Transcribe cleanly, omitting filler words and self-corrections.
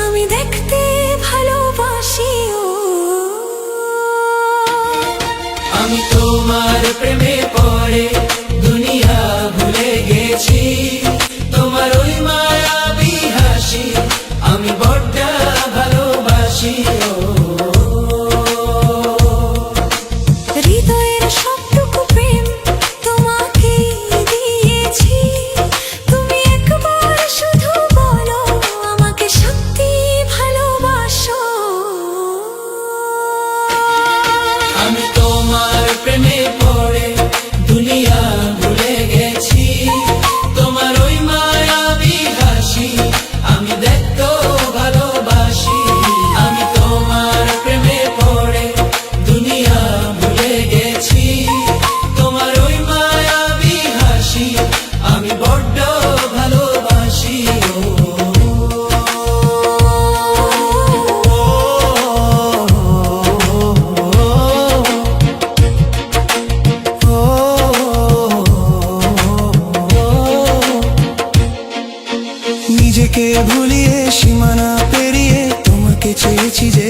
আমি দেখতে ভালোবাসি ও আমি তোমার প্রেমে পড়ে দুনিয়া ভুলে গেছি তোমার ওই মায়াবী হাসি আমি বড্ড ভালোবাসি ও হৃদয়ের সবটুকু প্রেম তোমাকে দিয়েছি তুমি একবার শুধু বলো আমাকে সত্যি ভালোবাসো আমি তোমার প্রেমে পড়ে দুনিয়া ভুলে গেছি তোমার ওই মায়াবী হাসি আমি দেখতে ভালোবাসি আমি তোমার প্রেমে পড়ে দুনিয়া ভুলে গেছি তোমার ওই মায়াবী হাসি আমি বড্ড ভালোবাসি নিজেকে ভুলিয়ে সীমানা পেরিয়ে তোমাকে চেয়েছি যে